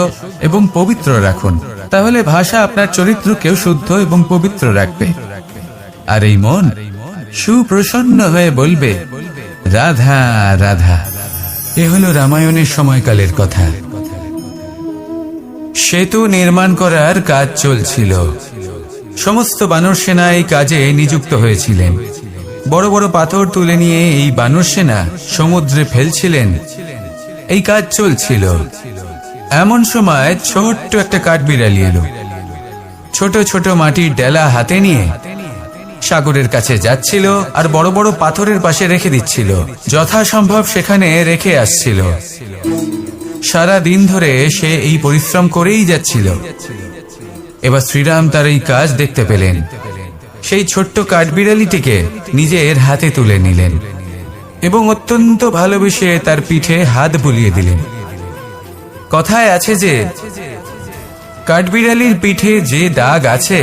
এবং পবিত্র রাখুন, তাহলে ভাষা আপনার চরিত্রকেও শুদ্ধ এবং পবিত্র রাখবে। আর এই মন সুপ্রসন্ন হয়ে বলবে, রাধা রাধা। এ হলো রামায়ণের সময়কালের কথা। সেতু নির্মাণ করার কাজ চলছিল। সমস্ত বানর সেনা এই কাজে নিযুক্ত হয়েছিলেন। বড় বড় পাথর তুলে নিয়ে এই বানর সেনা সমুদ্রে ফেলছিলেন। এই কাজ চলছিল। এমন সময় ছোট্ট একটা কাঠবিড়ালি এলো। ছোট ছোট মাটির ডেলা হাতে নিয়ে সাগরের কাছে যাচ্ছিল, আর বড় বড় পাথরের পাশে রেখে দিচ্ছিল, যথাসম্ভব সেখানে রেখে আসছিল। সারা দিন ধরে সে এই পরিশ্রম করেই যাচ্ছিল। এবার শ্রীরাম তার এই কাজ দেখতে পেলেন। সেই ছোট্ট কাঠবিড়ালিটিকে নিজের হাতে তুলে নিলেন এবং অত্যন্ত ভালোবেসে তার পিঠে হাত বুলিয়ে দিলেন। কথায় আছে যে কাঠবিড়ালির পিঠে যে দাগ আছে,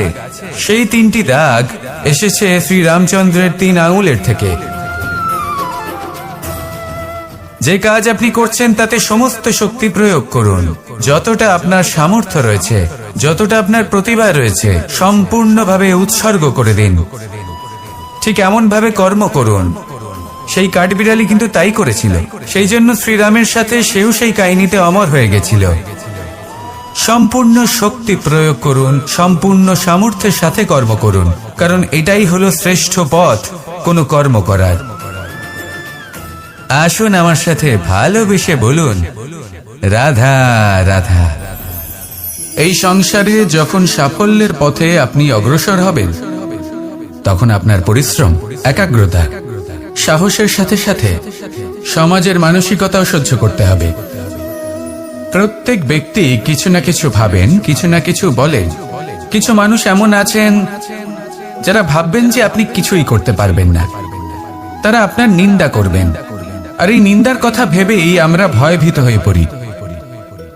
সেই 3টি দাগ এসেছে শ্রীরামচন্দ্রের 3 আঙুলের থেকে। যে কাজ আপনি করছেন তাতে সমস্ত শক্তি প্রয়োগ করুন, যতটা আপনার সামর্থ্য রয়েছে, যতটা আপনার প্রতিভা রয়েছে, সম্পূর্ণভাবে উৎসর্গ করে দিন। ঠিক এমন ভাবে কর্ম করুন। সেই কাঠবিড়ালি কিন্তু তাই করেছিল, সেই জন্য শ্রীরামের সাথে সেও সেই কাহিনীতে অমর হয়ে গেছিল। সম্পূর্ণ শক্তি প্রয়োগ করুন, সম্পূর্ণ সামর্থ্যের সাথে কর্ম করুন, কারণ এটাই হলো শ্রেষ্ঠ পথ কোনো কর্ম করার। আসুন আমার সাথে ভালোবেসে বলুন, রাধা রাধা। এই সংসারে যখন সাফল্যের পথে আপনি অগ্রসর হবেন, তখন আপনার পরিশ্রম, একাগ্রতা, সাহসের সাথে সাথে সমাজের মানসিকতাও সহ্য করতে হবে। প্রত্যেক ব্যক্তি কিছু না কিছু ভাবেন, কিছু না কিছু বলেন। কিছু মানুষ এমন আছেন যারা ভাববেন যে আপনি কিছুই করতে পারবেন না, তারা আপনার নিন্দা করবেন। আর এই নিন্দার কথা ভেবেই আমরা ভয়ভীত হয়ে পড়ি।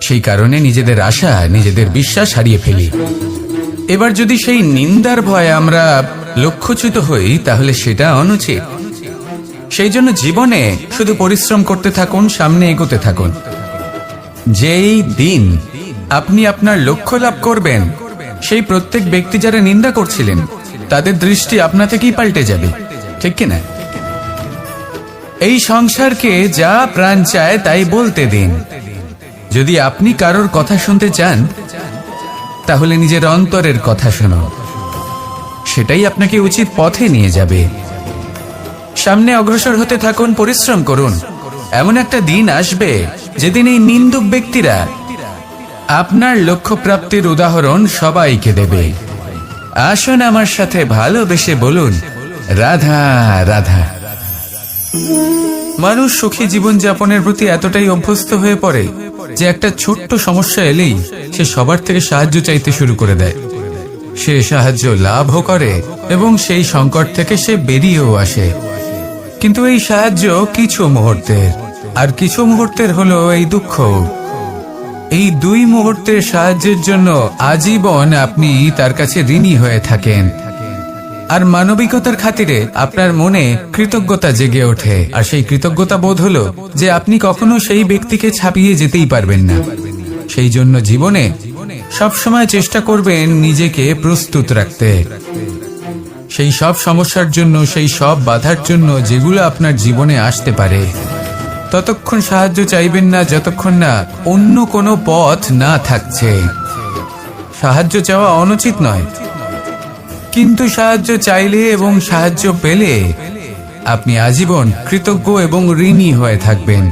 সেই কারণে নিজেদের আশা, নিজেদের বিশ্বাস হারিয়ে ফেলি। এবার যদি সেই নিন্দার ভয়ে আমরা লক্ষ্যচ্যুত হই, তাহলে সেটা অনুচিত। সেই জন্য জীবনে শুধু পরিশ্রম করতে থাকুন, সামনে এগোতে থাকুন। যেই দিন আপনি আপনার লক্ষ্য লাভ করবেন, সেই প্রত্যেক ব্যক্তি যারা নিন্দা করছিলেন তাদের দৃষ্টি আপনা থেকেই পাল্টে যাবে, ঠিক কিনা? এই সংসারকে যা প্রাণ চায় তাই বলতে দিন। যদি আপনি কারোর কথা শুনতে চান, তাহলে নিজের অন্তরের কথা শুনুন, সেটাই আপনাকে উচিত পথে নিয়ে যাবে। সামনে অগ্রসর হতে থাকুন, পরিশ্রম করুন। এমন একটা দিন আসবে যেদিন এই নিন্দুক ব্যক্তিরা আপনার লক্ষ্য প্রাপ্তির উদাহরণ সবাইকে দেবে। আসুন আমার সাথে ভালোবেসে বলুন, রাধা রাধা। মানুষ সুখী জীবনযাপনের প্রতি এতটাই অভ্যস্ত হয়ে পড়ে যে একটা ছোট্ট সমস্যা এলেই সে সবার থেকে সাহায্য চাইতে শুরু করে দেয়। সে সাহায্য লাভও করে এবং সেই সংকট থেকে সে বেরিয়েও আসে। কিন্তু এই সাহায্য কিছু মুহূর্তের, আর কিছু মুহূর্তের হলো এই দুঃখ। এই দুই মুহূর্তের সাহায্যের জন্য আজীবন আপনি তার কাছে ঋণী হয়ে থাকেন। আর মানবিকতার খাতিরে আপনার মনে কৃতজ্ঞতা জেগে ওঠে। আর সেই কৃতজ্ঞতা বোধ হলো যে আপনি কখনো সেই ব্যক্তিকে ছাপিয়ে যেতেই পারবেন না। সেই জন্য জীবনে সবসময় চেষ্টা করবেন নিজেকে প্রস্তুত রাখতে, সেই সব সমস্যার জন্য, সেই সব বাধার জন্য যেগুলো আপনার জীবনে আসতে পারে। ততক্ষণ সাহায্য চাইবেন না যতক্ষণ না অন্য কোনো পথ না থাকছে। সাহায্য চাওয়া অনুচিত নয়, কিন্তু সাহায্য চাইলে এবং সাহায্য পেলে আপনি আজীবন কৃতজ্ঞ এবং ঋণী হয়ে থাকবেন।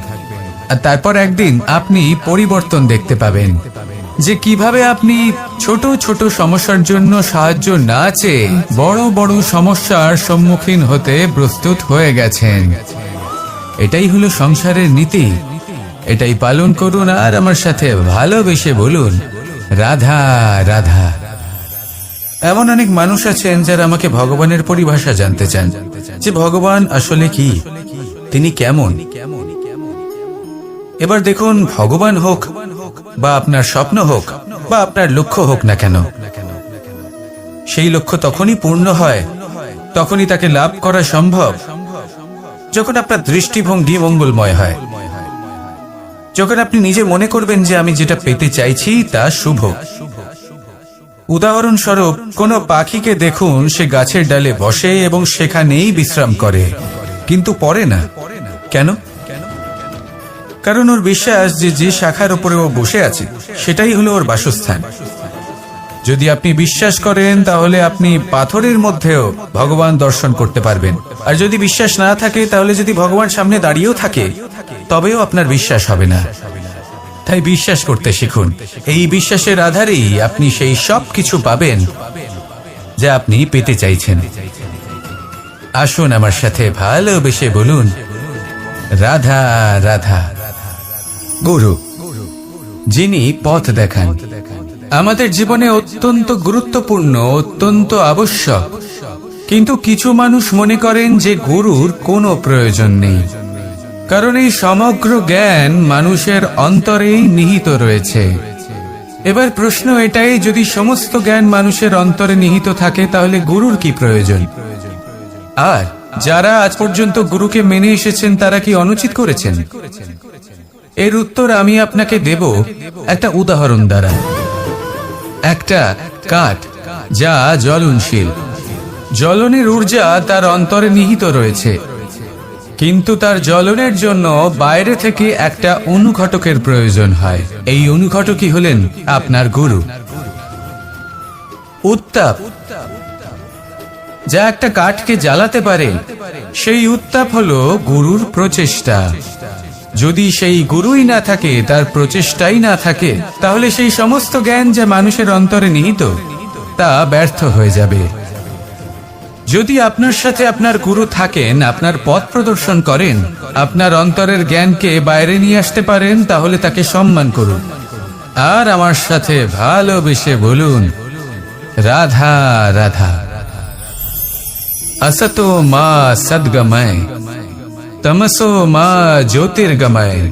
আর তারপর একদিন আপনি পরিবর্তন দেখতে পাবেন যে কিভাবে আপনি ছোট ছোট সমস্যার জন্য সাহায্য না চেয়ে বড় বড় সমস্যার সম্মুখীন হতে প্রস্তুত হয়ে গেছেন। এটাই হলো সংসারের নীতি। এটাই পালন করুন আর আমার সাথে ভালোবেসে বলুন, রাধা রাধা। এমন অনেক মানুষ আছেন যারা আমাকে ভগবানের পরিভাষা জানতে চান, যে ভগবান আসলে কি, তিনি কেমন। এবার দেখুন, ভগবান হোক বা আপনার স্বপ্ন হোক বা আপনার লক্ষ্য হোক না কেন, সেই লক্ষ্য তখনই পূর্ণ হয়, তখনই তাকে লাভ করা সম্ভব যখন আপনার দৃষ্টিভঙ্গি মঙ্গলময় হয়, যখন আপনি নিজে মনে করবেন যে আমি যেটা পেতে চাইছি তা শুভ। উদাহরণস্বরূপ, কোনো পাখিকে দেখুন, সে গাছের ডালে বসে এবং সেখানেই বিশ্রাম করে, কিন্তু পড়ে না। কেন? কারণ ওর বিশ্বাস যে যে শাখার উপরে ও বসে আছে সেটাই হলো ওর বাসস্থান। যদি আপনি বিশ্বাস করেন তাহলে আপনি পাথরের মধ্যেও ভগবান দর্শন করতে পারবেন। আর যদি বিশ্বাস না থাকে, তাহলে যদি ভগবান সামনে দাঁড়িয়েও থাকে তবেও আপনার বিশ্বাস হবে না। তাই বিশ্বাস করতে শিখুন। এই বিশ্বাসের আধারেই আপনি সেই সব কিছু পাবেন যা আপনি পেতে চাইছেন। আসুন আমার সাথে ভালোবেসে বলুন, রাধা রাধা। গুরু, যিনি পথ দেখান, আমাদের জীবনে অত্যন্ত গুরুত্বপূর্ণ, অত্যন্ত আবশ্যক। কিন্তু কিছু মানুষ মনে করেন যে গুরুর কোনো প্রয়োজন নেই, কারণ এই সমগ্র জ্ঞান মানুষের অন্তরেই নিহিত রয়েছে। এবার প্রশ্ন এটাই, যদি সমস্ত জ্ঞান মানুষের অন্তরে নিহিত থাকে তাহলে গুরুর কি প্রয়োজন? আর যারা আজ পর্যন্ত গুরুকে মেনে এসেছেন তারা কি অনুচিত করেছেন? এর উত্তর আমি আপনাকে দেব একটা উদাহরণ দ্বারা। একটা কাঠ যা জ্বলনশীল, জ্বলনের ঊর্জা তার অন্তরে নিহিত রয়েছে, কিন্তু তার জ্বলনের জন্য বাইরে থেকে একটা অনুঘটকের প্রয়োজন হয়। এই অনুঘটকই হলেন আপনার গুরু। উত্তাপ যা একটা কাঠকে জ্বালাতে পারে, সেই উত্তাপ হলো গুরুর প্রচেষ্টা। যদি সেই গুরুই না থাকে, তার প্রচেষ্টাই না থাকে, তাহলে সেই সমস্ত জ্ঞান যা মানুষের অন্তরে নিহিত তা ব্যর্থ হয়ে যাবে। যদি আপনার সাথে আপনার গুরু থাকেন, আপনার পথ প্রদর্শন করেন, আপনার অন্তরের জ্ঞানকে বাইরে নিয়ে আসতে পারেন, তাহলে তাকে সম্মান করুন আর আমার সাথে ভালোবেসে বলুন, রাধা রাধা। असतो मा सद्गमय, तमसो मा ज्योतिर्गमय,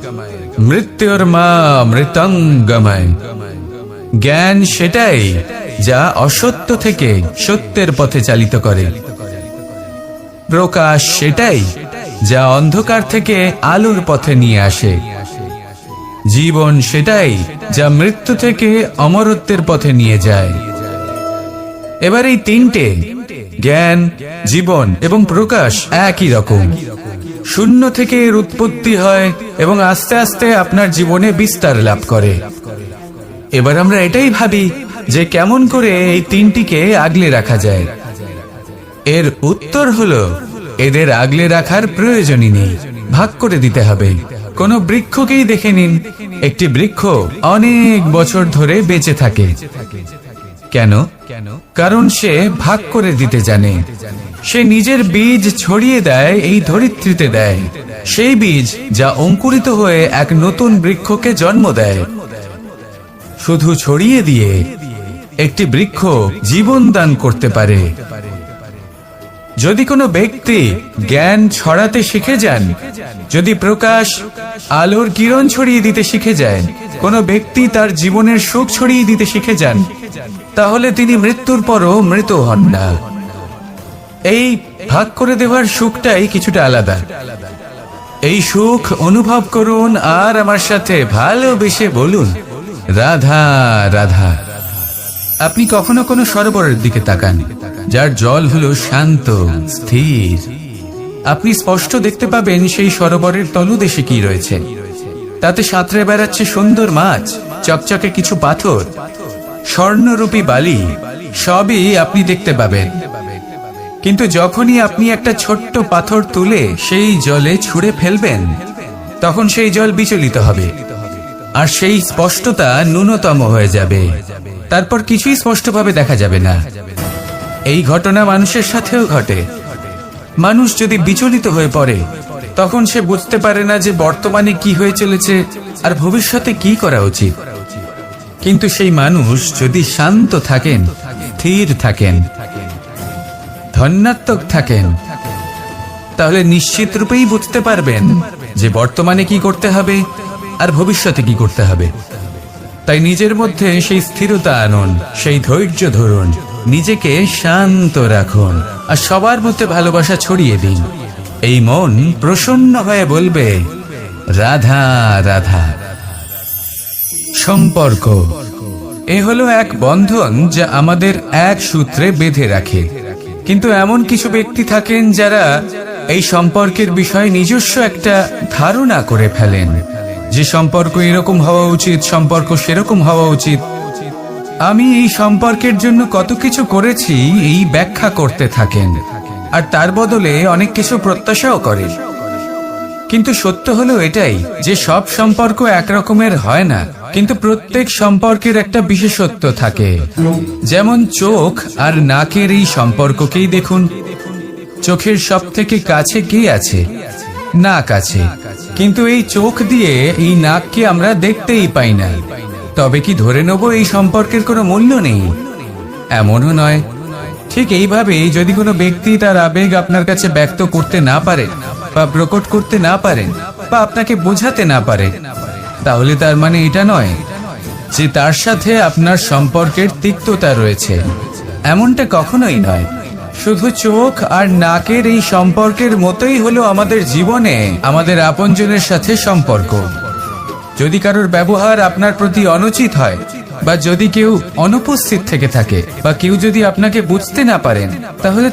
मृत्युर्मा मृतंगमय। জ্ঞান সেটাই যা অসত্য থেকে সত্যের পথে চালিত করে। প্রকাশ সেটাই যা অন্ধকার থেকে আলোর পথে নিয়ে আসে। জীবন সেটাই যা মৃত্যু থেকে অমরত্বের পথে নিয়ে যায়। এবার এই তিনটে, জ্ঞান, জীবন এবং প্রকাশ, একই রকম। শূন্য থেকে এর উৎপত্তি হয় এবং আস্তে আস্তে আপনার জীবনে বিস্তার লাভ করে। এবার আমরা এটাই ভাবি যে কেমন করে এই তিনটিকে আগলে রাখা যায়। এর উত্তর হলো, এদের আগলে রাখার প্রয়োজনই নেই, ভাগ করে দিতে হবে। কোন বৃক্ষকেই দেখে নিন, একটি বৃক্ষ অনেক বছর ধরে বেঁচে থাকে। কেন? কারণ সে ভাগ করে দিতে জানে। সে নিজের বীজ ছড়িয়ে দেয়, এই ধরিত্রীতে দেয়, সেই বীজ যা অঙ্কুরিত হয়ে এক নতুন বৃক্ষকে জন্ম দেয়। শুধু ছড়িয়ে দিয়ে একটি বৃক্ষ জীবন দান করতে পারে। যদি কোনো ব্যক্তি জ্ঞান ছড়াতে শিখে যান, যদি প্রকাশ, আলোর কিরণ ছড়িয়ে দিতে শিখে যায়, কোনো ব্যক্তি তার জীবনের সুখ ছড়িয়ে দিতে শিখে যান, তাহলে তিনি মৃত্যুর পরও মৃত হন না। এই ভাগ করে দেওয়ার সুখটাই কিছুটা আলাদা। এই সুখ অনুভব করুন আর আমার সাথে ভালোবেসে বলুন, রাধা রাধা। আপনি কখনো কোনো সরোবরের দিকে তাকান, যার জল হলো শান্ত, স্থির। আপনি স্পষ্ট দেখতে পাবেন সেই সরোবরের তলদেশে কি রয়েছে। তাতে সাঁতরে বেড়াচ্ছে সুন্দর মাছ, চকচকে কিছু পাথর, স্বর্ণরূপী বালি, সবই আপনি দেখতে পাবেন। কিন্তু যখনই আপনি একটা ছোট্ট পাথর তুলে সেই জলে ছুঁড়ে ফেলবেন, তখন সেই জল বিচলিত হবে আর সেই স্পষ্টতা ন্যূনতম হয়ে যাবে। তারপর কিছুই স্পষ্টভাবে দেখা যাবে না। এই ঘটনা মানুষের সাথেও ঘটে। মানুষ যদি বিচলিত হয়ে পড়ে, তখন সে বুঝতে পারে না যে বর্তমানে কি হয়ে চলেছে আর ভবিষ্যতে কি করা উচিত। কিন্তু সেই মানুষ যদি শান্ত থাকেন, স্থির থাকেন, ধন্যাত্মক থাকেন, তাহলে নিশ্চিত রূপেই বুঝতে পারবেন যে বর্তমানে কি করতে হবে আর ভবিষ্যতে কি করতে হবে। তাই নিজের মধ্যে সেই স্থিরতা আনুন, সেই ধৈর্য ধরুন, নিজেকে শান্ত রাখুন আর সবার মধ্যে ভালোবাসা ছড়িয়ে দিন। এই মন প্রসন্ন হয়ে বলবে, রাধা রাধা। সম্পর্ক এ হলো এক বন্ধন যা আমাদের এক সূত্রে বেঁধে রাখে। কিন্তু এমন কিছু ব্যক্তি থাকেন যারা এই সম্পর্কের বিষয়ে নিজস্ব একটা ধারণা করে ফেলেন যে সম্পর্ক এরকম হওয়া উচিত, সম্পর্ক সেরকম হওয়া উচিত। আমি এই সম্পর্কের জন্য কত কিছু করেছি এই ব্যাখ্যা করতে থাকেন আর তার বদলে অনেক কিছু প্রত্যাশাও করেন। কিন্তু সত্য হলো এটাই যে সব সম্পর্ক একরকমের হয় না, কিন্তু প্রত্যেক সম্পর্কের একটা বিশেষত্ব থাকে। যেমন চোখ আর নাকের এই সম্পর্ককেই দেখুন। চোখের সব থেকে কাছে কে আছে? নাক আছে। কিন্তু এই চোখ দিয়ে এই নাককে আমরা দেখতেই পাই না। তবে কি ধরে নেব এই সম্পর্কের কোনো মূল্য নেই? এমনও নয়। ঠিক এইভাবেই যদি কোনো ব্যক্তি তার আবেগ আপনার কাছে ব্যক্ত করতে না পারে বা প্রকট করতে না পারেন বা আপনাকে বোঝাতে না পারে, তাহলে তার মানে এটা নয় যে তার সাথে আপনার সম্পর্কের তিক্ততা রয়েছে। এমনটা কখনোই নয়। শুধু চোখ আর নাকের এই সম্পর্কের মতোই হলো আমাদের জীবনে আমাদের আপনজনের সাথে সম্পর্ক। যদি কারোর ব্যবহার আপনার প্রতি অনুচিত হয়, বা যদি কেউ অনুপস্থিত থেকে থাকে, বা কেউ যদি আপনাকে বুঝতে না পারেন, তাহলে